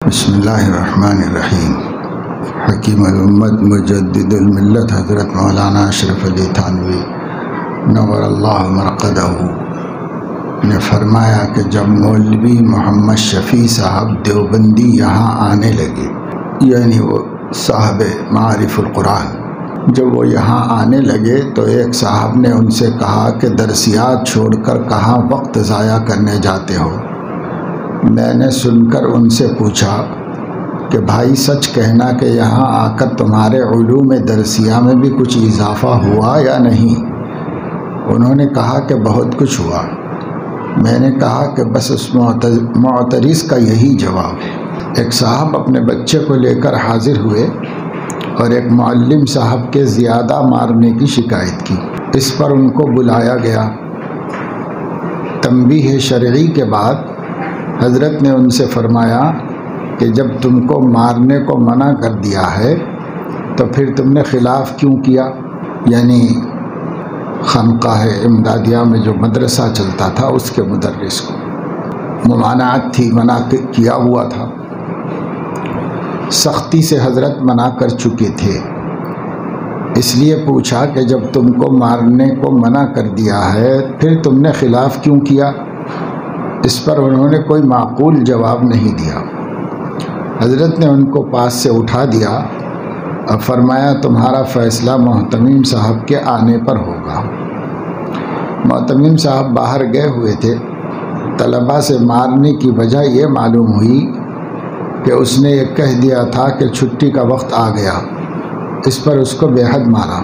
بسم اللہ الرحمن الرحیم۔ حکیم الامت مجدد الملت حضرت مولانا اشرف علی تھانوی نور اللہ مرقدہ نے فرمایا کہ جب مولوی محمد شفیع صاحب دیوبندی یہاں آنے لگے، یعنی وہ صاحب معارف القرآن، جب وہ یہاں آنے لگے تو ایک صاحب نے ان سے کہا کہ درسیات چھوڑ کر کہاں وقت ضائع کرنے جاتے ہو؟ میں نے سن کر ان سے پوچھا کہ بھائی سچ کہنا کہ یہاں آ کر تمہارے علوم درسیہ میں بھی کچھ اضافہ ہوا یا نہیں؟ انہوں نے کہا کہ بہت کچھ ہوا۔ میں نے کہا کہ بس اس معترض کا یہی جواب ہے۔ ایک صاحب اپنے بچے کو لے کر حاضر ہوئے اور ایک معلم صاحب کے زیادہ مارنے کی شکایت کی۔ اس پر ان کو بلایا گیا۔ تنبیہ شرعی کے بعد حضرت نے ان سے فرمایا کہ جب تم کو مارنے کو منع کر دیا ہے تو پھر تم نے خلاف کیوں کیا؟ یعنی خانقاہ امدادیہ میں جو مدرسہ چلتا تھا اس کے مدرس کو ممانعت تھی، منع کیا ہوا تھا، سختی سے حضرت منع کر چکے تھے۔ اس لیے پوچھا کہ جب تم کو مارنے کو منع کر دیا ہے پھر تم نے خلاف کیوں کیا؟ اس پر انہوں نے کوئی معقول جواب نہیں دیا۔ حضرت نے ان کو پاس سے اٹھا دیا اور فرمایا تمہارا فیصلہ محتمم صاحب کے آنے پر ہوگا۔ محتمم صاحب باہر گئے ہوئے تھے۔ طلباء سے مارنے کی وجہ یہ معلوم ہوئی کہ اس نے یہ کہہ دیا تھا کہ چھٹی کا وقت آ گیا، اس پر اس کو بے حد مارا۔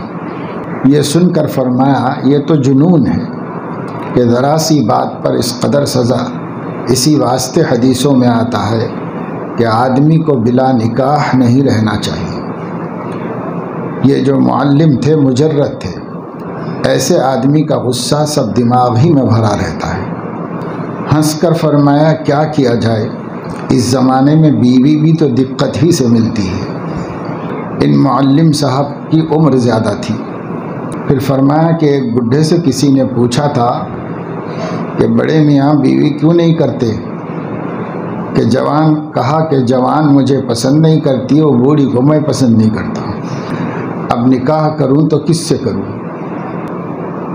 یہ سن کر فرمایا یہ تو جنون ہے کہ ذرا سی بات پر اس قدر سزا۔ اسی واسطے حدیثوں میں آتا ہے کہ آدمی کو بلا نکاح نہیں رہنا چاہیے۔ یہ جو معلم تھے مجرد تھے، ایسے آدمی کا غصہ سب دماغ ہی میں بھرا رہتا ہے۔ ہنس کر فرمایا کیا کیا جائے، اس زمانے میں بیوی بھی تو دقت ہی سے ملتی ہے۔ ان معلم صاحب کی عمر زیادہ تھی۔ پھر فرمایا کہ ایک بڈھے سے کسی نے پوچھا تھا کہ بڑے میاں بیوی کیوں نہیں کرتے؟ کہ جوان کہا کہ جوان مجھے پسند نہیں کرتی، وہ بوڑھی کو میں پسند نہیں کرتا، اب نکاح کروں تو کس سے کروں؟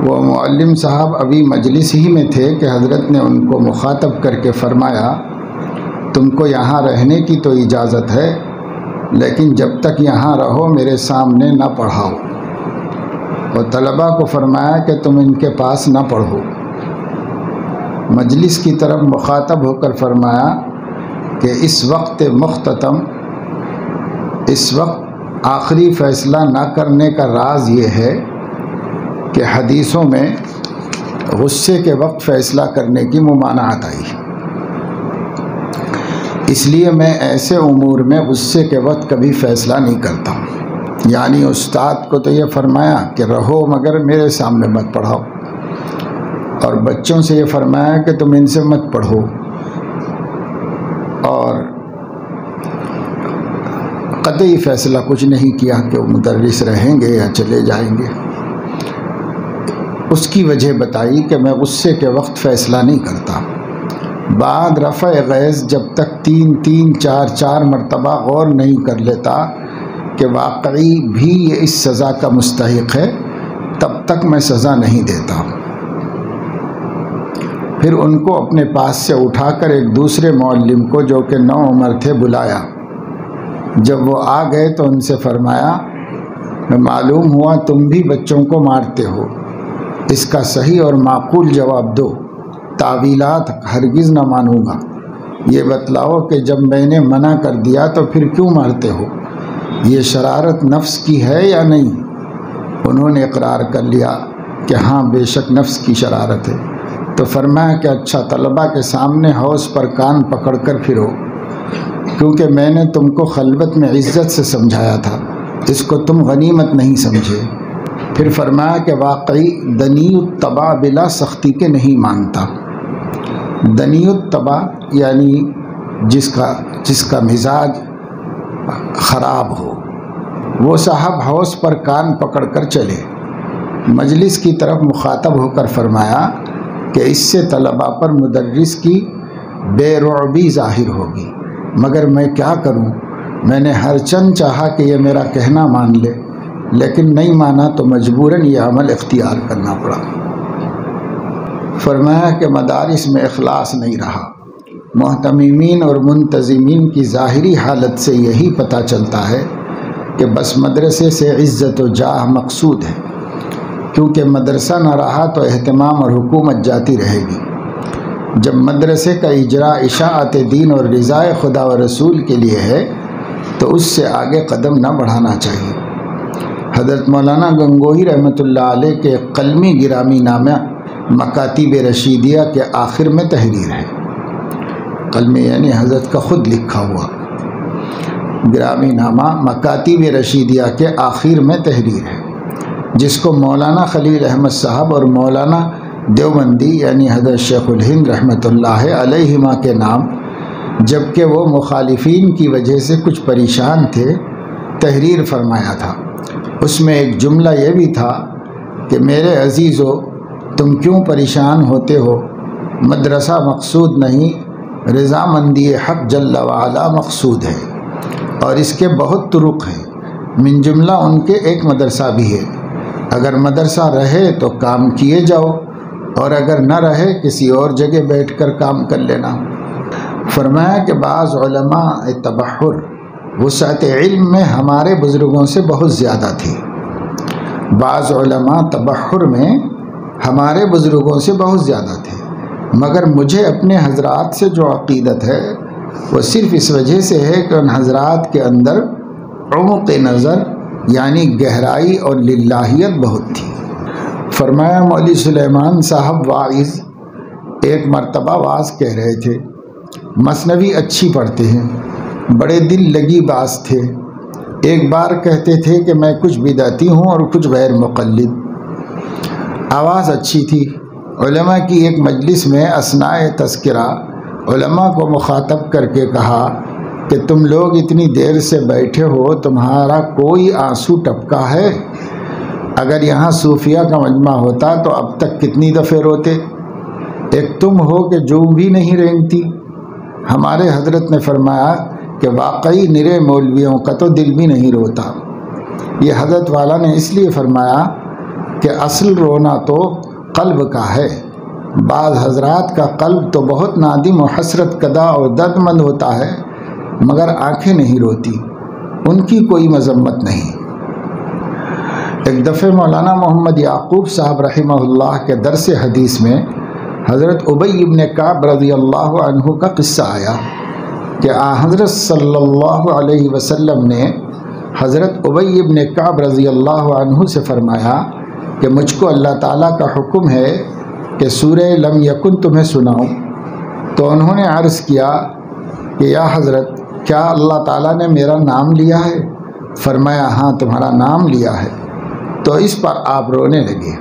وہ معلم صاحب ابھی مجلس ہی میں تھے کہ حضرت نے ان کو مخاطب کر کے فرمایا تم کو یہاں رہنے کی تو اجازت ہے، لیکن جب تک یہاں رہو میرے سامنے نہ پڑھاؤ۔ اور طلباء کو فرمایا کہ تم ان کے پاس نہ پڑھو۔ مجلس کی طرف مخاطب ہو کر فرمایا کہ اس وقت مختتم، اس وقت آخری فیصلہ نہ کرنے کا راز یہ ہے کہ حدیثوں میں غصے کے وقت فیصلہ کرنے کی ممانعت آئی، اس لیے میں ایسے امور میں غصے کے وقت کبھی فیصلہ نہیں کرتا ہوں۔ یعنی استاد کو تو یہ فرمایا کہ رہو مگر میرے سامنے مت پڑھاؤ، اور بچوں سے یہ فرمایا کہ تم ان سے مت پڑھو، اور قطعی فیصلہ کچھ نہیں کیا کہ وہ مدرس رہیں گے یا چلے جائیں گے۔ اس کی وجہ بتائی کہ میں غصے کے وقت فیصلہ نہیں کرتا۔ بعد رفع غیظ جب تک 3 مرتبہ غور نہیں کر لیتا کہ واقعی بھی یہ اس سزا کا مستحق ہے، تب تک میں سزا نہیں دیتا۔ پھر ان کو اپنے پاس سے اٹھا کر ایک دوسرے معلم کو جو کہ نوعمر تھے بلایا۔ جب وہ آ گئے تو ان سے فرمایا میں معلوم ہوا تم بھی بچوں کو مارتے ہو، اس کا صحیح اور معقول جواب دو، تعویلات ہرگز نہ مانوں گا۔ یہ بتلاؤ کہ جب میں نے منع کر دیا تو پھر کیوں مارتے ہو؟ یہ شرارت نفس کی ہے یا نہیں؟ انہوں نے اقرار کر لیا کہ ہاں بے شک نفس کی شرارت ہے۔ تو فرمایا کہ اچھا طلباء کے سامنے حوض پر کان پکڑ کر پھرو، کیونکہ میں نے تم کو خلوت میں عزت سے سمجھایا تھا، اس کو تم غنیمت نہیں سمجھے۔ پھر فرمایا کہ واقعی دنی الطبع بلا سختی کے نہیں مانتا۔ دنی الطبع یعنی جس کا مزاج خراب ہو، وہ صاحب حوض پر کان پکڑ کر چلے۔ مجلس کی طرف مخاطب ہو کر فرمایا کہ اس سے طلباء پر مدرس کی بے رعبی ظاہر ہوگی، مگر میں کیا کروں، میں نے ہر چند چاہا کہ یہ میرا کہنا مان لے، لیکن نہیں مانا تو مجبوراً یہ عمل اختیار کرنا پڑا۔ فرمایا کہ مدارس میں اخلاص نہیں رہا۔ محتممین اور منتظمین کی ظاہری حالت سے یہی پتہ چلتا ہے کہ بس مدرسے سے عزت و جاہ مقصود ہے، کیونکہ مدرسہ نہ رہا تو اہتمام اور حکومت جاتی رہے گی۔ جب مدرسے کا اجراء اشاعت دین اور رضائے خدا و رسول کے لیے ہے تو اس سے آگے قدم نہ بڑھانا چاہیے۔ حضرت مولانا گنگوہی رحمۃ اللہ علیہ کے قلمی گرامی نامہ مکاتیب رشیدیہ کے آخر میں تحریر ہے۔ قلمی یعنی حضرت کا خود لکھا ہوا گرامی نامہ مکاتیب رشیدیہ کے آخر میں تحریر ہے، جس کو مولانا خلیل احمد صاحب اور مولانا دیوبندی یعنی حضرت شیخ الہند رحمۃ اللہ علیہما کے نام، جبکہ وہ مخالفین کی وجہ سے کچھ پریشان تھے، تحریر فرمایا تھا۔ اس میں ایک جملہ یہ بھی تھا کہ میرے عزیزو، تم کیوں پریشان ہوتے ہو؟ مدرسہ مقصود نہیں، رضامندی حق جل وعلا مقصود ہے، اور اس کے بہت طرق ہیں، من جملہ ان کے ایک مدرسہ بھی ہے۔ اگر مدرسہ رہے تو کام کیے جاؤ، اور اگر نہ رہے کسی اور جگہ بیٹھ کر کام کر لینا۔ فرمایا کہ بعض علماء تبحر وسعت علم میں ہمارے بزرگوں سے بہت زیادہ تھی۔ بعض علماء تبحر میں ہمارے بزرگوں سے بہت زیادہ تھے، مگر مجھے اپنے حضرات سے جو عقیدت ہے وہ صرف اس وجہ سے ہے کہ ان حضرات کے اندر عمق نظر یعنی گہرائی اور للہیت بہت تھی۔ فرمایا مولوی سلیمان صاحب واعظ ایک مرتبہ واعظ کہہ رہے تھے، مثنوی اچھی پڑھتے ہیں، بڑے دل لگی باز تھے۔ ایک بار کہتے تھے کہ میں کچھ بدعتی ہوں اور کچھ غیر مقلد۔ آواز اچھی تھی۔ علماء کی ایک مجلس میں اثناء تذکرہ علماء کو مخاطب کر کے کہا کہ تم لوگ اتنی دیر سے بیٹھے ہو، تمہارا کوئی آنسو ٹپکا ہے؟ اگر یہاں صوفیہ کا مجمع ہوتا تو اب تک کتنی دفعہ روتے، ایک تم ہو کہ جو بھی نہیں رینگتی۔ ہمارے حضرت نے فرمایا کہ واقعی نرے مولویوں کا تو دل بھی نہیں روتا۔ یہ حضرت والا نے اس لیے فرمایا کہ اصل رونا تو قلب کا ہے۔ بعض حضرات کا قلب تو بہت نادم و حسرت کدہ اور درد مند ہوتا ہے، مگر آنکھیں نہیں روتی، ان کی کوئی مذمت نہیں۔ ایک دفعہ مولانا محمد یعقوب صاحب رحمہ اللہ کے درس حدیث میں حضرت ابی بن کعب رضی اللہ عنہ کا قصہ آیا کہ حضرت صلی اللہ علیہ وسلم نے حضرت ابی بن کعب رضی اللہ عنہ سے فرمایا کہ مجھ کو اللہ تعالیٰ کا حکم ہے کہ سورہ لم یکن تمہیں سناؤں۔ تو انہوں نے عرض کیا کہ یا حضرت، کیا اللہ تعالیٰ نے میرا نام لیا ہے؟ فرمایا ہاں، تمہارا نام لیا ہے۔ تو اس پر آپ رونے لگے۔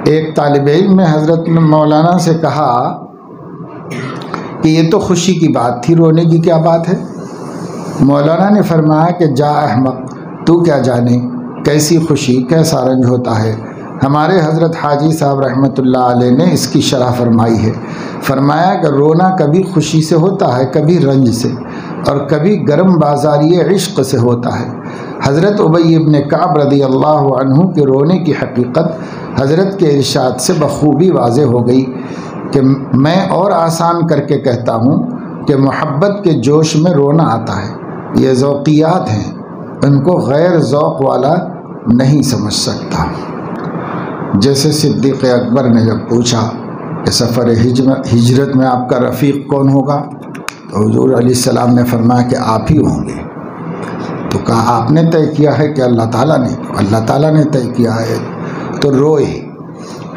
ایک طالب علم نے حضرت مولانا سے کہا کہ یہ تو خوشی کی بات تھی، رونے کی کیا بات ہے؟ مولانا نے فرمایا کہ جا احمق، تو کیا جانے کیسی خوشی کیسا رنج ہوتا ہے۔ ہمارے حضرت حاجی صاحب رحمۃ اللہ علیہ نے اس کی شرح فرمائی ہے۔ فرمایا کہ رونا کبھی خوشی سے ہوتا ہے، کبھی رنج سے، اور کبھی گرم بازاری عشق سے ہوتا ہے۔ حضرت ابی ابن کعب رضی اللہ عنہ کے رونے کی حقیقت حضرت کے ارشاد سے بخوبی واضح ہو گئی کہ میں اور آسان کر کے کہتا ہوں کہ محبت کے جوش میں رونا آتا ہے۔ یہ ذوقیات ہیں، ان کو غیر ذوق والا نہیں سمجھ سکتا۔ جیسے صدیق اکبر نے جب پوچھا کہ سفر ہجرت میں آپ کا رفیق کون ہوگا، تو حضور علیہ السلام نے فرمایا کہ آپ ہی ہوں گے۔ تو کہا آپ نے طے کیا ہے کہ اللہ تعالیٰ نے؟ اللہ تعالیٰ نے طے کیا ہے۔ تو روئے۔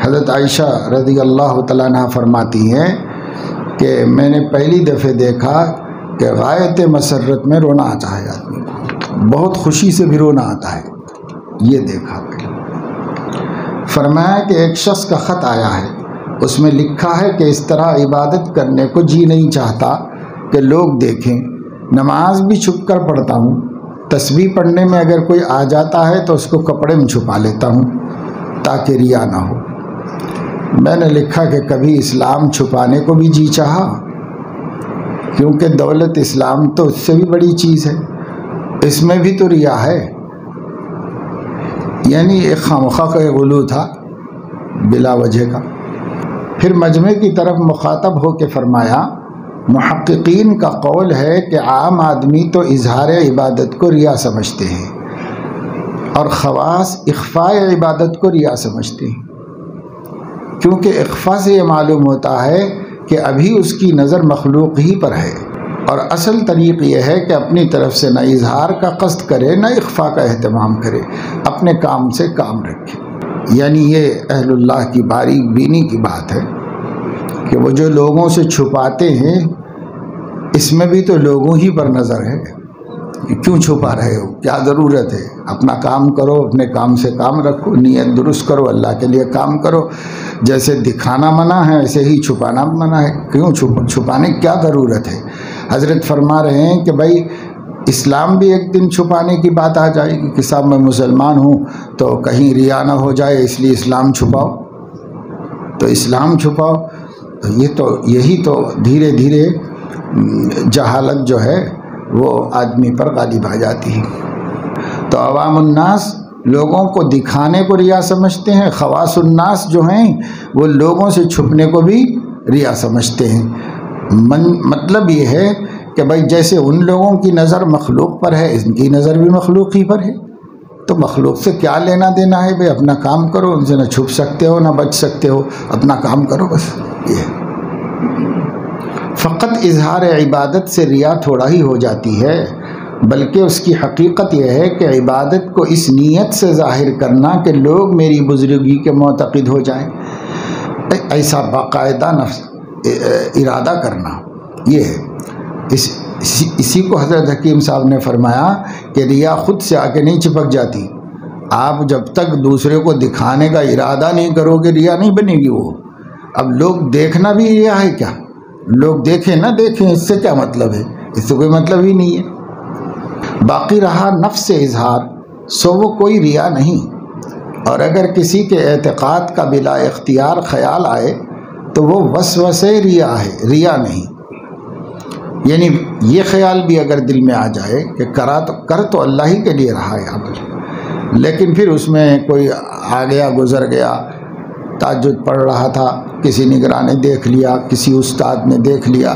حضرت عائشہ رضی اللہ تعالیٰ عنہا فرماتی ہیں کہ میں نے پہلی دفعہ دیکھا کہ غایت مسرت میں رونا آتا ہے آدمی کو، بہت خوشی سے بھی رونا آتا ہے، یہ دیکھا۔ فرمایا کہ ایک شخص کا خط آیا ہے، اس میں لکھا ہے کہ اس طرح عبادت کرنے کو جی نہیں چاہتا کہ لوگ دیکھیں، نماز بھی چھپ کر پڑھتا ہوں، تسبیح پڑھنے میں اگر کوئی آ جاتا ہے تو اس کو کپڑے میں چھپا لیتا ہوں تاکہ ریا نہ ہو۔ میں نے لکھا کہ کبھی اسلام چھپانے کو بھی جی چاہا؟ کیونکہ دولت اسلام تو اس سے بھی بڑی چیز ہے، اس میں بھی تو ریا ہے، یعنی ایک خامخواہ کا غلو تھا بلا وجہ کا۔ پھر مجمع کی طرف مخاطب ہو کے فرمایا، محققین کا قول ہے کہ عام آدمی تو اظہار عبادت کو ریا سمجھتے ہیں اور خواص اخفاء عبادت کو ریا سمجھتے ہیں، کیونکہ اخفاء سے یہ معلوم ہوتا ہے کہ ابھی اس کی نظر مخلوق ہی پر ہے، اور اصل طریق یہ ہے کہ اپنی طرف سے نہ اظہار کا قصد کرے نہ اخفاء کا اہتمام کرے، اپنے کام سے کام رکھے۔ یعنی یہ اہل اللہ کی باریک بینی کی بات ہے کہ وہ جو لوگوں سے چھپاتے ہیں اس میں بھی تو لوگوں ہی پر نظر ہے، کیوں چھپا رہے ہو، کیا ضرورت ہے، اپنا کام کرو، اپنے کام سے کام رکھو، نیت درست کرو، اللہ کے لیے کام کرو۔ جیسے دکھانا منع ہے ایسے ہی چھپانا منع ہے، کیوں چھپانے کی کیا ضرورت ہے؟ حضرت فرما رہے ہیں کہ بھائی اسلام بھی ایک دن چھپانے کی بات آ جائے گی کہ صاحب میں مسلمان ہوں تو کہیں ریا نہ ہو جائے اس لیے اسلام چھپاؤ، تو اسلام چھپاؤ، یہی تو دھیرے دھیرے جہالت جو ہے وہ آدمی پر غالب آ جاتی ہے۔ تو عوام الناس لوگوں کو دکھانے کو ریا سمجھتے ہیں، خواص الناس جو ہیں وہ لوگوں سے چھپنے کو بھی ریا سمجھتے ہیں۔ مطلب یہ ہے کہ بھائی جیسے ان لوگوں کی نظر مخلوق پر ہے ان کی نظر بھی مخلوق ہی پر ہے، تو مخلوق سے کیا لینا دینا ہے؟ بھائی اپنا کام کرو، ان سے نہ چھپ سکتے ہو نہ بچ سکتے ہو، اپنا کام کرو بس۔ یہ فقط اظہار عبادت سے ریا تھوڑا ہی ہو جاتی ہے، بلکہ اس کی حقیقت یہ ہے کہ عبادت کو اس نیت سے ظاہر کرنا کہ لوگ میری بزرگی کے معتقد ہو جائیں، ایسا باقاعدہ ارادہ کرنا، یہ ہے۔ اسی کو حضرت حکیم صاحب نے فرمایا کہ ریا خود سے آ کے نہیں چپک جاتی، آپ جب تک دوسرے کو دکھانے کا ارادہ نہیں کرو گے ریا نہیں بنے گی وہ۔ اب لوگ دیکھنا بھی ریا ہے کیا؟ لوگ دیکھیں نہ دیکھیں اس سے کیا مطلب ہے؟ اس سے کوئی مطلب ہی نہیں ہے۔ باقی رہا نفس سے اظہار، سو وہ کوئی ریا نہیں، اور اگر کسی کے اعتقاد کا بلا اختیار خیال آئے تو وہ وسوسے ریا ہے، ریا نہیں۔ یعنی یہ خیال بھی اگر دل میں آ جائے کہ کر تو اللہ ہی کے لیے رہا ہے عمل، لیکن پھر اس میں کوئی آ گیا گزر گیا، تہجد پڑھ رہا تھا، کسی نگراں نے دیکھ لیا، کسی استاد نے دیکھ لیا،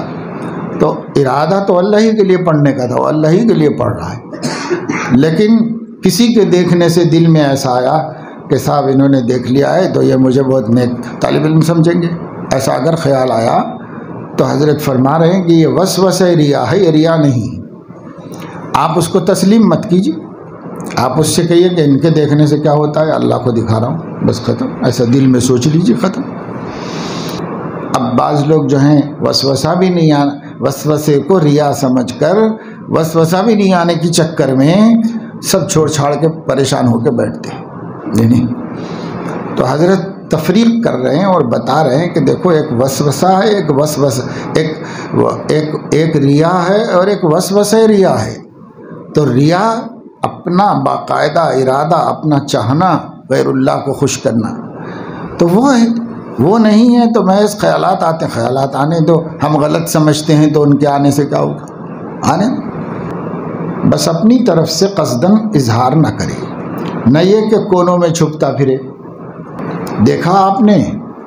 تو ارادہ تو اللہ ہی کے لیے پڑھنے کا تھا، وہ اللہ ہی کے لیے پڑھ رہا ہے، لیکن کسی کے دیکھنے سے دل میں ایسا آیا کہ صاحب انہوں نے دیکھ لیا ہے تو یہ مجھے بہت نیک طالب علم سمجھیں گے، ایسا اگر خیال آیا تو حضرت فرما رہے ہیں کہ یہ وسوسہ ریا ہے، یہ ریا نہیں۔ آپ اس کو تسلیم مت کیجیے، آپ اس سے کہیے کہ ان کے دیکھنے سے کیا ہوتا ہے، اللہ کو دکھا رہا ہوں، بس ختم، ایسا دل میں سوچ لیجیے، ختم۔ اب بعض لوگ جو ہیں وسوسہ بھی نہیں آنا، وسوسے کو ریا سمجھ کر وسوسہ بھی نہیں آنے کی چکر میں سب چھوڑ چھاڑ کے پریشان ہو کے بیٹھتے ہیں، نہیں۔ تو حضرت تفریق کر رہے ہیں اور بتا رہے ہیں کہ دیکھو ایک وسوسہ ہے، ایک ریا ہے اور ایک وسوسہ ریا ہے۔ تو ریا اپنا باقاعدہ ارادہ، اپنا چاہنا غیر اللہ کو خوش کرنا، تو وہ ہے، وہ نہیں ہے تو محض خیالات آتے ہیں، خیالات آنے دو، ہم غلط سمجھتے ہیں تو ان کے آنے سے کیا ہوگا، آنے بس اپنی طرف سے قصداً اظہار نہ کرے، نہ یہ کہ کونوں میں چھپتا پھرے۔ دیکھا آپ نے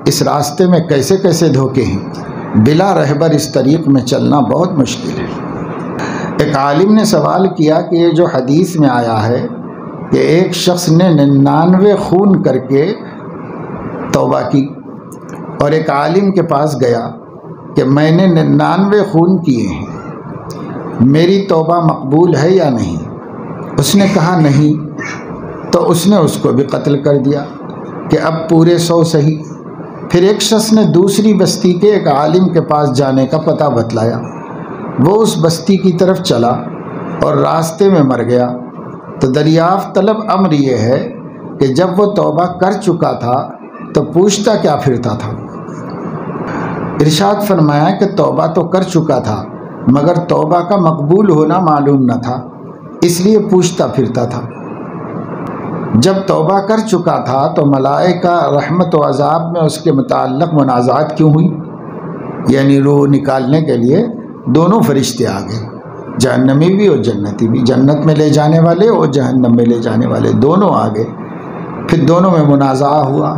اس راستے میں کیسے کیسے دھوکے ہیں، بلا رہبر اس طریق میں چلنا بہت مشکل ہے۔ ایک عالم نے سوال کیا کہ یہ جو حدیث میں آیا ہے کہ ایک شخص نے 99 خون کر کے توبہ کی، اور ایک عالم کے پاس گیا کہ میں نے 99 خون کیے ہیں، میری توبہ مقبول ہے یا نہیں؟ اس نے کہا نہیں، تو اس نے اس کو بھی قتل کر دیا کہ اب پورے 100 صحیح۔ پھر ایک شخص نے دوسری بستی کے ایک عالم کے پاس جانے کا پتہ بتلایا، وہ اس بستی کی طرف چلا اور راستے میں مر گیا۔ تو دریافت طلب امر یہ ہے کہ جب وہ توبہ کر چکا تھا تو پوچھتا کیا پھرتا تھا؟ ارشاد فرمایا کہ توبہ تو کر چکا تھا مگر توبہ کا مقبول ہونا معلوم نہ تھا، اس لیے پوچھتا پھرتا تھا۔ جب توبہ کر چکا تھا تو ملائکہ رحمت و عذاب میں اس کے متعلق منازعات کیوں ہوئی؟ یعنی روح نکالنے کے لیے دونوں فرشتے آ گئے، جہنمی بھی اور جنتی بھی، جنت میں لے جانے والے اور جہنم میں لے جانے والے دونوں آ گئے۔ پھر دونوں میں منازعہ ہوا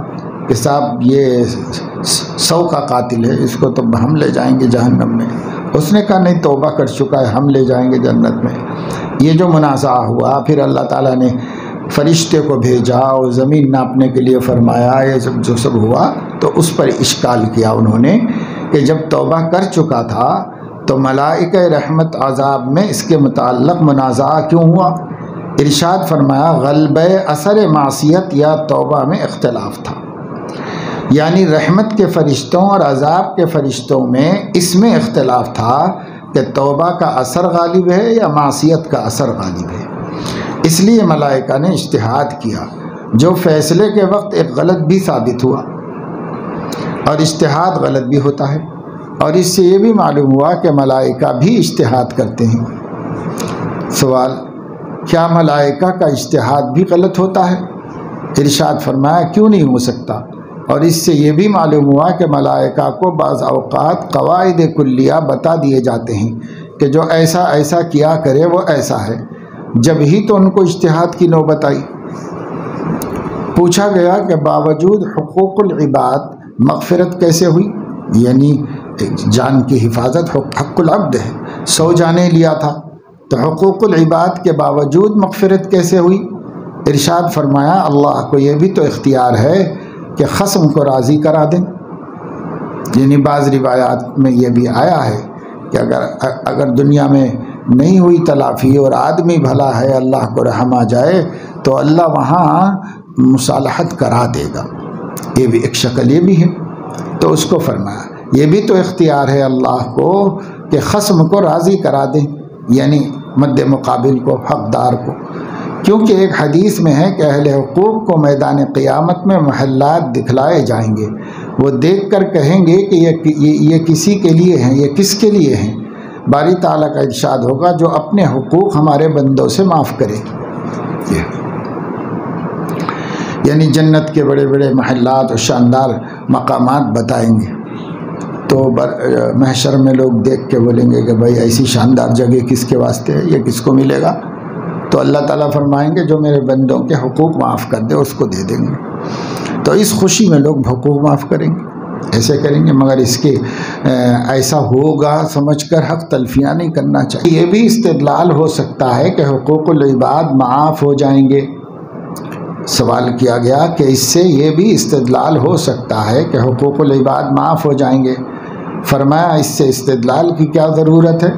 کہ صاحب یہ 100 کا قاتل ہے، اس کو تو ہم لے جائیں گے جہنم میں، اس نے کہا نہیں توبہ کر چکا ہے، ہم لے جائیں گے جنت میں۔ یہ جو منازعہ ہوا، پھر اللہ تعالیٰ نے فرشتے کو بھیجا اور زمین ناپنے کے لیے فرمایا، یہ سب جو سب ہوا تو اس پر اشکال کیا انہوں نے کہ جب توبہ کر چکا تھا تو ملائکہ رحمت عذاب میں اس کے متعلق منازعہ کیوں ہوا؟ ارشاد فرمایا غلبہ اثر معصیت یا توبہ میں اختلاف تھا، یعنی رحمت کے فرشتوں اور عذاب کے فرشتوں میں اس میں اختلاف تھا کہ توبہ کا اثر غالب ہے یا معصیت کا اثر غالب ہے۔ اس لیے ملائکہ نے اجتہاد کیا، جو فیصلے کے وقت ایک غلط بھی ثابت ہوا، اور اجتہاد غلط بھی ہوتا ہے، اور اس سے یہ بھی معلوم ہوا کہ ملائکہ بھی اجتہاد کرتے ہیں۔ سوال، کیا ملائکہ کا اجتہاد بھی غلط ہوتا ہے؟ ارشاد فرمایا کیوں نہیں ہو سکتا، اور اس سے یہ بھی معلوم ہوا کہ ملائکہ کو بعض اوقات قواعد کلیہ بتا دیے جاتے ہیں کہ جو ایسا ایسا کیا کرے وہ ایسا ہے، جب ہی تو ان کو اجتہاد کی نوبت آئی۔ پوچھا گیا کہ باوجود حقوق العباد مغفرت کیسے ہوئی؟ یعنی جان کی حفاظت حق العبد ہے، 100 جانیں لیا تھا تو حقوق العباد کے باوجود مغفرت کیسے ہوئی؟ ارشاد فرمایا اللہ کو یہ بھی تو اختیار ہے کہ خصم کو راضی کرا دیں۔ یعنی بعض روایات میں یہ بھی آیا ہے کہ اگر دنیا میں نہیں ہوئی تلافی اور آدمی بھلا ہے، اللہ کو رحم آ جائے تو اللہ وہاں مصالحت کرا دے گا، یہ بھی ایک شکل یہ بھی ہے۔ تو اس کو فرمایا یہ بھی تو اختیار ہے اللہ کو کہ خصم کو راضی کرا دیں، یعنی مد مقابل کو، حقدار کو، کیونکہ ایک حدیث میں ہے کہ اہل حقوق کو میدان قیامت میں محلات دکھلائے جائیں گے، وہ دیکھ کر کہیں گے کہ یہ کسی کے لیے ہیں، یہ کس کے لیے ہیں؟ باری تعالیٰ کا ارشاد ہوگا جو اپنے حقوق ہمارے بندوں سے معاف کرے، یعنی جنت کے بڑے بڑے محلات اور شاندار مقامات بتائیں گے، تو محشر میں لوگ دیکھ کے بولیں گے کہ بھائی ایسی شاندار جگہ کس کے واسطے ہے، یہ کس کو ملے گا؟ تو اللہ تعالیٰ فرمائیں گے جو میرے بندوں کے حقوق معاف کر دے اس کو دے دیں گے۔ تو اس خوشی میں لوگ حقوق معاف کریں گے، ایسے کریں گے، مگر اس کے ایسا ہوگا سمجھ کر حق تلفیاں نہیں کرنا چاہیے۔ یہ بھی استدلال ہو سکتا ہے کہ حقوق العباد معاف ہو جائیں گے۔ سوال کیا گیا کہ اس سے یہ بھی استدلال ہو سکتا ہے کہ حقوق العباد معاف ہو جائیں گے؟ فرمایا اس سے استدلال کی کیا ضرورت ہے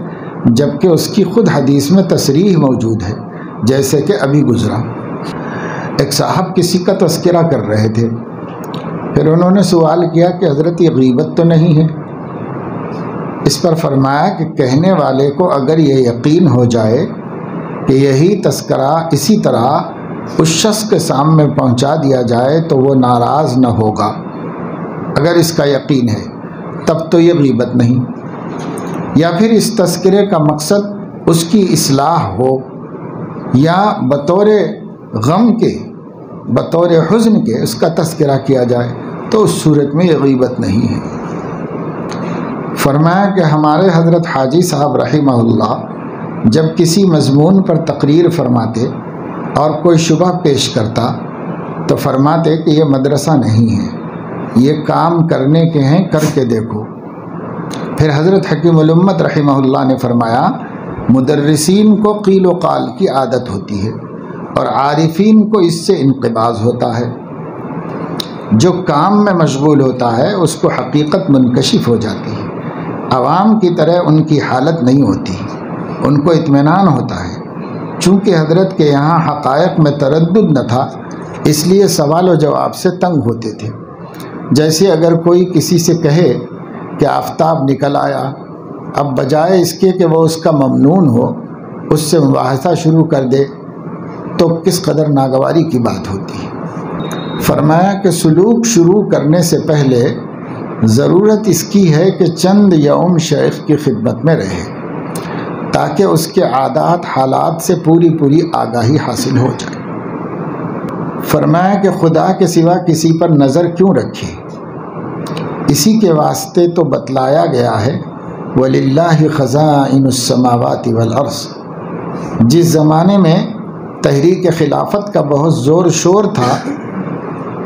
جبکہ اس کی خود حدیث میں تصریح موجود ہے، جیسے کہ ابھی گزرا۔ ایک صاحب کسی کا تذکرہ کر رہے تھے، پھر انہوں نے سوال کیا کہ حضرت یہ غیبت تو نہیں ہے؟ اس پر فرمایا کہ کہنے والے کو اگر یہ یقین ہو جائے کہ یہی تذکرہ اسی طرح اس شخص کے سامنے پہنچا دیا جائے تو وہ ناراض نہ ہوگا، اگر اس کا یقین ہے تب تو یہ غیبت نہیں، یا پھر اس تذکرے کا مقصد اس کی اصلاح ہو، یا بطور غم کے بطور حزن کے اس کا تذکرہ کیا جائے تو اس صورت میں یہ غیبت نہیں ہے۔ فرمایا کہ ہمارے حضرت حاجی صاحب رحمہ اللہ جب کسی مضمون پر تقریر فرماتے اور کوئی شبہ پیش کرتا تو فرماتے کہ یہ مدرسہ نہیں ہے، یہ کام کرنے کے ہیں، کر کے دیکھو۔ پھر حضرت حکیم الامت رحمہ اللہ نے فرمایا مدرسین کو قیل و قال کی عادت ہوتی ہے اور عارفین کو اس سے انقباض ہوتا ہے، جو کام میں مشغول ہوتا ہے اس کو حقیقت منکشف ہو جاتی ہے، عوام کی طرح ان کی حالت نہیں ہوتی، ان کو اطمینان ہوتا ہے۔ چونکہ حضرت کے یہاں حقائق میں تردد نہ تھا اس لیے سوال و جواب سے تنگ ہوتے تھے۔ جیسے اگر کوئی کسی سے کہے کہ آفتاب نکل آیا، اب بجائے اس کے کہ وہ اس کا ممنون ہو اس سے مباحثہ شروع کر دے تو کس قدر ناگواری کی بات ہوتی ہے۔ فرمایا کہ سلوک شروع کرنے سے پہلے ضرورت اس کی ہے کہ چند یوم شیخ کی خدمت میں رہے تاکہ اس کے عادات حالات سے پوری آگاہی حاصل ہو جائے۔ فرمایا کہ خدا کے سوا کسی پر نظر کیوں رکھے؟ اسی کے واسطے تو بتلایا گیا ہے وَلِلَّهِ خَزَائِنُ السَّمَاوَاتِ وَالْأَرْضِ، جس زمانے میں تحریک خلافت کا بہت زور شور تھا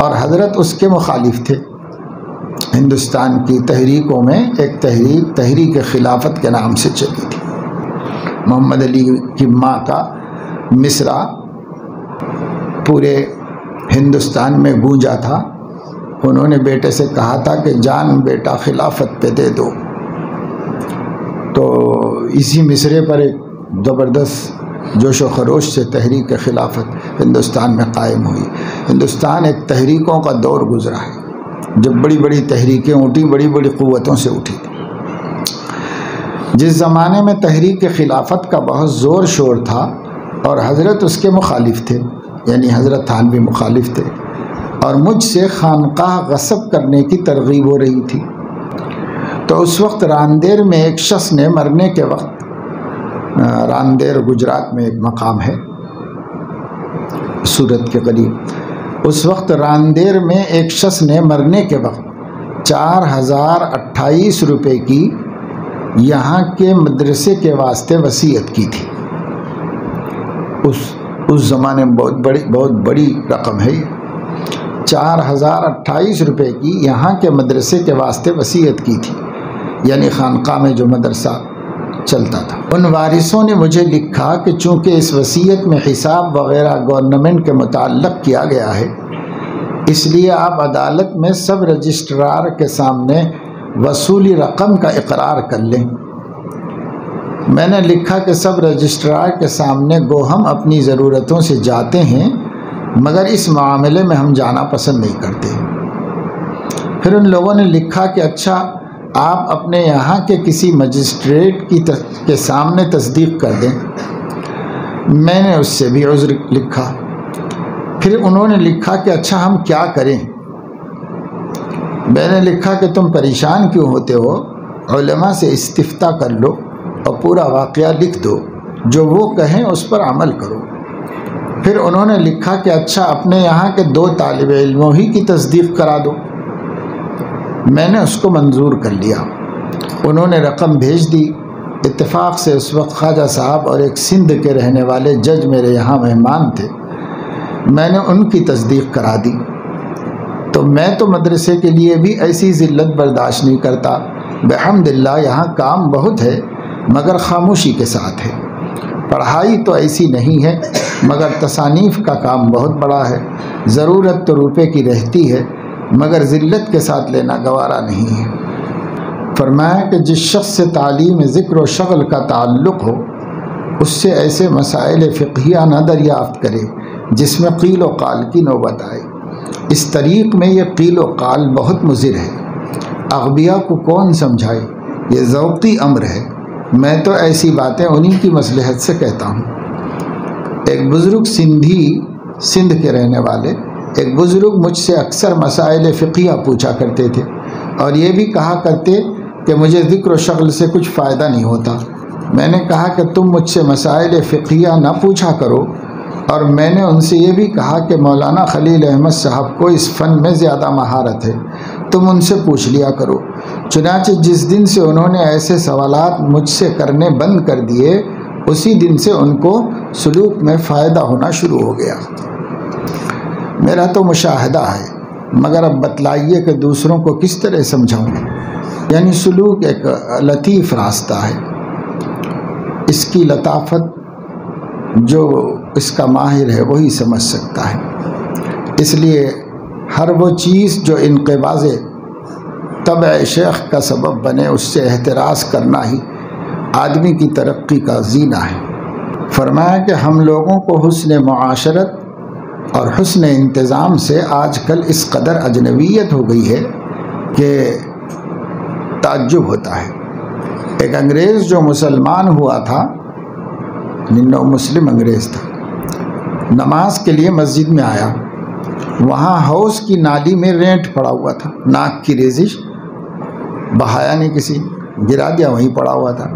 اور حضرت اس کے مخالف تھے، ہندوستان کی تحریکوں میں ایک تحریک خلافت کے نام سے چلی تھی۔ محمد علی کی ماں کا مصرع پورے ہندوستان میں گونجا تھا۔ انہوں نے بیٹے سے کہا تھا کہ جان بیٹا خلافت پہ دے دو، تو اسی مصرعے پر ایک زبردست جوش و خروش سے تحریک خلافت ہندوستان میں قائم ہوئی۔ ہندوستان ایک تحریکوں کا دور گزرا ہے، جب بڑی بڑی تحریکیں اٹھی، بڑی بڑی قوتوں سے اٹھی۔ جس زمانے میں تحریک خلافت کا بہت زور شور تھا اور حضرت اس کے مخالف تھے، یعنی حضرت تھانوی مخالف تھے، اور مجھ سے خانقاہ غصب کرنے کی ترغیب ہو رہی تھی، تو اس وقت راندیر میں ایک شخص نے مرنے کے وقت، راندیر گجرات میں ایک مقام ہے سورت کے قریب، اس وقت راندیر میں ایک شخص نے مرنے کے وقت 4028 روپے کی یہاں کے مدرسے کے واسطے وصیت کی تھی۔ اس زمانے میں بہت بڑی رقم ہے، 4028 روپے کی یہاں کے مدرسے کے واسطے وصیت کی تھی، یعنی خانقاہ میں جو مدرسہ چلتا تھا۔ ان وارثوں نے مجھے لکھا کہ چونکہ اس وصیت میں حساب وغیرہ گورنمنٹ کے متعلق کیا گیا ہے، اس لیے آپ عدالت میں سب رجسٹرار کے سامنے وصولی رقم کا اقرار کر لیں۔ میں نے لکھا کہ سب رجسٹرار کے سامنے گو ہم اپنی ضرورتوں سے جاتے ہیں، مگر اس معاملے میں ہم جانا پسند نہیں کرتے۔ پھر ان لوگوں نے لکھا کہ اچھا آپ اپنے یہاں کے کسی مجسٹریٹ کے سامنے تصدیق کر دیں۔ میں نے اس سے بھی عذر لکھا۔ پھر انہوں نے لکھا کہ اچھا ہم کیا کریں؟ میں نے لکھا کہ تم پریشان کیوں ہوتے ہو، علماء سے استفتاء کر لو اور پورا واقعہ لکھ دو، جو وہ کہیں اس پر عمل کرو۔ پھر انہوں نے لکھا کہ اچھا اپنے یہاں کے 2 طالب علموں ہی کی تصدیق کرا دو۔ میں نے اس کو منظور کر لیا۔ انہوں نے رقم بھیج دی۔ اتفاق سے اس وقت خواجہ صاحب اور ایک سندھ کے رہنے والے جج میرے یہاں مہمان تھے، میں نے ان کی تصدیق کرا دی۔ تو میں تو مدرسے کے لیے بھی ایسی ذلت برداشت نہیں کرتا۔ بحمداللہ یہاں کام بہت ہے مگر خاموشی کے ساتھ ہے۔ پڑھائی تو ایسی نہیں ہے مگر تصانیف کا کام بہت بڑا ہے۔ ضرورت تو روپے کی رہتی ہے مگر ذلت کے ساتھ لینا گوارا نہیں ہے۔ فرمایا کہ جس شخص سے تعلیم ذکر و شغل کا تعلق ہو، اس سے ایسے مسائل فقہیہ نہ دریافت کرے جس میں قیل و قال کی نوبت آئے۔ اس طریق میں یہ قیل و قال بہت مضر ہے، اغبیاء کو کون سمجھائے، یہ ذوقی امر ہے۔ میں تو ایسی باتیں انہی کی مصلحت سے کہتا ہوں۔ ایک بزرگ سندھ کے رہنے والے ایک بزرگ مجھ سے اکثر مسائل فقہیہ پوچھا کرتے تھے اور یہ بھی کہا کرتے کہ مجھے ذکر و شغل سے کچھ فائدہ نہیں ہوتا۔ میں نے کہا کہ تم مجھ سے مسائل فقہیہ نہ پوچھا کرو، اور میں نے ان سے یہ بھی کہا کہ مولانا خلیل احمد صاحب کو اس فن میں زیادہ مہارت ہے، تم ان سے پوچھ لیا کرو۔ چنانچہ جس دن سے انہوں نے ایسے سوالات مجھ سے کرنے بند کر دیے، اسی دن سے ان کو سلوک میں فائدہ ہونا شروع ہو گیا۔ میرا تو مشاہدہ ہے، مگر اب بتلائیے کہ دوسروں کو کس طرح سمجھاؤں۔ یعنی سلوک ایک لطیف راستہ ہے، اس کی لطافت جو اس کا ماہر ہے وہی سمجھ سکتا ہے۔ اس لیے ہر وہ چیز جو انقباض طبع شیخ کا سبب بنے، اس سے احتراز کرنا ہی آدمی کی ترقی کا زینہ ہے۔ فرمایا کہ ہم لوگوں کو حسن معاشرت اور حسن انتظام سے آج کل اس قدر اجنبیت ہو گئی ہے کہ تعجب ہوتا ہے۔ ایک انگریز جو مسلمان ہوا تھا، نو مسلم انگریز تھا، نماز کے لیے مسجد میں آیا، وہاں حوض کی نالی میں رینٹ پڑا ہوا تھا، ناک کی ریزش، بہایا نہیں کسی، گرا دیا، وہیں پڑا ہوا تھا۔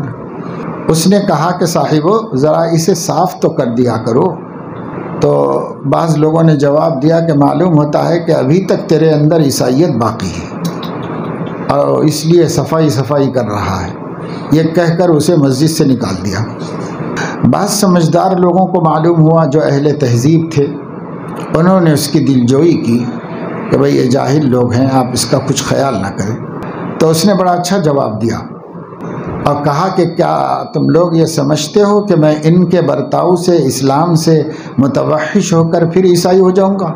اس نے کہا کہ صاحبو ذرا اسے صاف تو کر دیا کرو۔ تو بعض لوگوں نے جواب دیا کہ معلوم ہوتا ہے کہ ابھی تک تیرے اندر عیسائیت باقی ہے اور اس لیے صفائی کر رہا ہے۔ یہ کہہ کر اسے مسجد سے نکال دیا۔ بعض سمجھدار لوگوں کو معلوم ہوا جو اہل تہذیب تھے، انہوں نے اس کی دلجوئی کی کہ بھئی یہ جاہل لوگ ہیں، آپ اس کا کچھ خیال نہ کریں۔ تو اس نے بڑا اچھا جواب دیا اور کہا کہ کیا تم لوگ یہ سمجھتے ہو کہ میں ان کے برتاؤ سے، اسلام سے متوحش ہو کر پھر عیسائی ہو جاؤں گا؟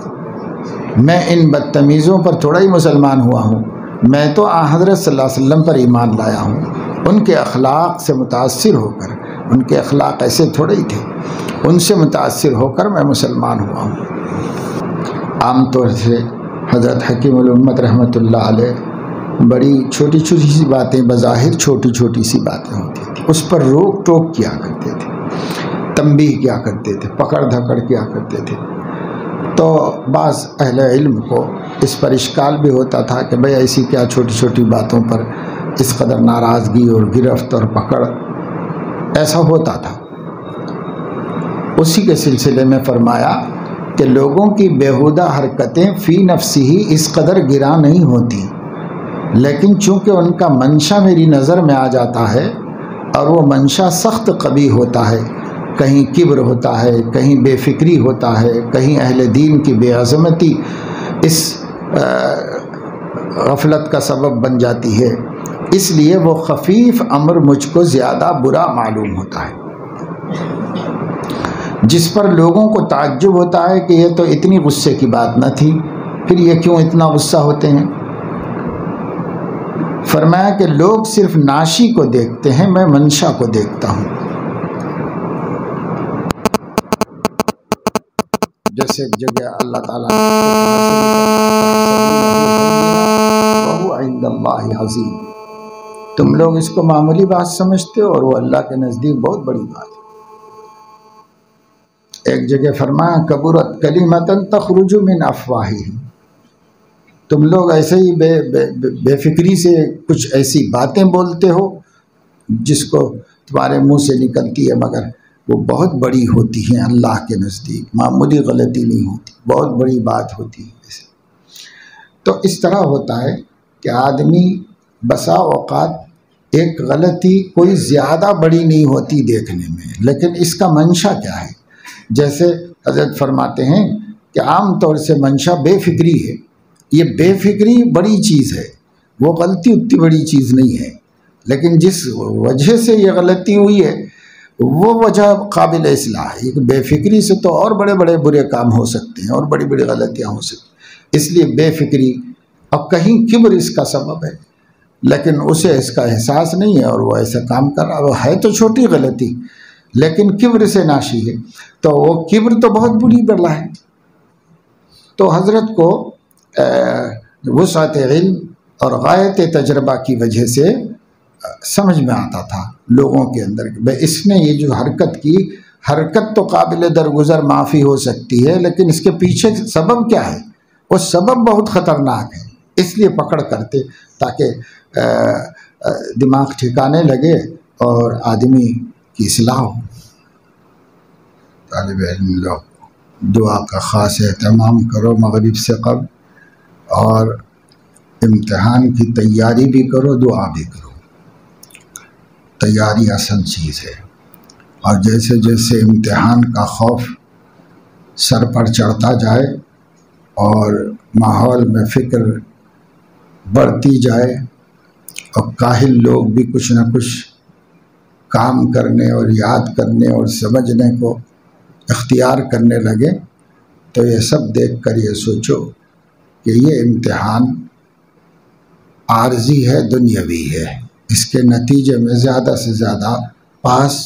میں ان بدتمیزوں پر تھوڑا ہی مسلمان ہوا ہوں، میں تو حضرت صلی اللہ علیہ وسلم پر ایمان لایا ہوں، ان کے اخلاق سے متاثر ہو کر، ان کے اخلاق ایسے تھوڑے ہی تھے، ان سے متاثر ہو کر میں مسلمان ہوا ہوں۔ عام طور سے حضرت حکیم الامت رحمۃ اللہ علیہ بڑی چھوٹی چھوٹی سی باتیں، بظاہر چھوٹی چھوٹی سی باتیں ہوتی تھیں، اس پر روک ٹوک کیا کرتے تھے، تنبیہ کیا کرتے تھے، پکڑ دھکڑ کیا کرتے تھے۔ تو بعض اہل علم کو اس پر اشکال بھی ہوتا تھا کہ بھئی ایسی کیا چھوٹی چھوٹی باتوں پر اس قدر ناراضگی اور گرفت اور پکڑ، ایسا ہوتا تھا۔ اسی کے سلسلے میں فرمایا کہ لوگوں کی بیہودہ حرکتیں فی نفسی ہی اس قدر گراں نہیں ہوتی، لیکن چونکہ ان کا منشا میری نظر میں آ جاتا ہے اور وہ منشا سخت قبیح ہوتا ہے، کہیں کبر ہوتا ہے، کہیں بے فکری ہوتا ہے، کہیں اہل دین کی بے عظمتی اس غفلت کا سبب بن جاتی ہے، اس لیے وہ خفیف امر مجھ کو زیادہ برا معلوم ہوتا ہے، جس پر لوگوں کو تعجب ہوتا ہے کہ یہ تو اتنی غصے کی بات نہ تھی، پھر یہ کیوں اتنا غصہ ہوتے ہیں؟ فرمایا کہ لوگ صرف ناشی کو دیکھتے ہیں، میں منشا کو دیکھتا ہوں۔ جیسے ایک جگہ اللہ تعالیٰ وَهُوَ عِندَ اللَّهِ عَظِيمٌ، تم لوگ اس کو معمولی بات سمجھتے ہو اور وہ اللہ کے نزدیک بہت بڑی بات ہے۔ ایک جگہ فرمایا کبرت کلمۃ تخرج من افواہہم، تم لوگ ایسے ہی بے فکری سے کچھ ایسی باتیں بولتے ہو جس کو تمہارے منہ سے نکلتی ہے مگر وہ بہت بڑی ہوتی ہیں اللہ کے نزدیک، معمولی غلطی نہیں ہوتی، بہت بڑی بات ہوتی ہے۔ تو اس طرح ہوتا ہے کہ آدمی بسا اوقات ایک غلطی کوئی زیادہ بڑی نہیں ہوتی دیکھنے میں، لیکن اس کا منشا کیا ہے؟ جیسے حضرت فرماتے ہیں کہ عام طور سے منشا بے فکری ہے، یہ بے فکری بڑی چیز ہے، وہ غلطی اتنی بڑی چیز نہیں ہے، لیکن جس وجہ سے یہ غلطی ہوئی ہے وہ وجہ قابل اصلاح ہے۔ بے فکری سے تو اور بڑے بڑے برے کام ہو سکتے ہیں اور بڑی بڑی غلطیاں ہو سکتی ہیں، اس لیے بے فکری، اب کہیں کبر اس کا سبب ہے لیکن اسے اس کا احساس نہیں ہے اور وہ ایسا کام کر رہا ہے، تو چھوٹی غلطی لیکن کبر سے ناشی ہے، تو وہ کبر تو بہت بری بلا ہے۔ تو حضرت کو وسعت علم اور غایت تجربہ کی وجہ سے سمجھ میں آتا تھا لوگوں کے اندر کہ اس نے یہ جو حرکت کی، حرکت تو قابل درگزر معافی ہو سکتی ہے لیکن اس کے پیچھے سبب کیا ہے؟ وہ سبب بہت خطرناک ہے، اس لیے پکڑ کرتے تاکہ دماغ ٹھکانے لگے اور آدمی کی اصلاح ہو۔ طالب علم لوگ دعا کا خاص اہتمام کرو مغرب سے قبل، اور امتحان کی تیاری بھی کرو، دعا بھی کرو، تیاری اصل چیز ہے۔ اور جیسے جیسے امتحان کا خوف سر پر چڑھتا جائے اور ماحول میں فکر بڑھتی جائے اور کاہل لوگ بھی کچھ نہ کچھ کام کرنے اور یاد کرنے اور سمجھنے کو اختیار کرنے لگے، تو یہ سب دیکھ کر یہ سوچو کہ یہ امتحان عارضی ہے، دنیاوی ہے، اس کے نتیجے میں زیادہ سے زیادہ پاس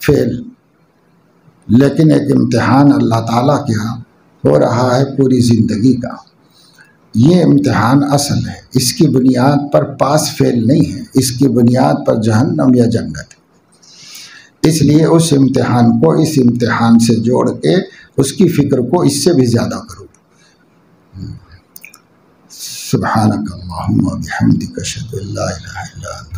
فیل، لیکن ایک امتحان اللہ تعالیٰ کے ہاں ہو رہا ہے پوری زندگی کا، یہ امتحان اصل ہے، اس کی بنیاد پر پاس فیل نہیں ہے، اس کی بنیاد پر جہنم یا جنت ہے۔ اس لیے اس امتحان کو اس امتحان سے جوڑ کے اس کی فکر کو اس سے بھی زیادہ کرو۔ سبحانک اللہم و بحمدک اشہد ان لا الہ الا انت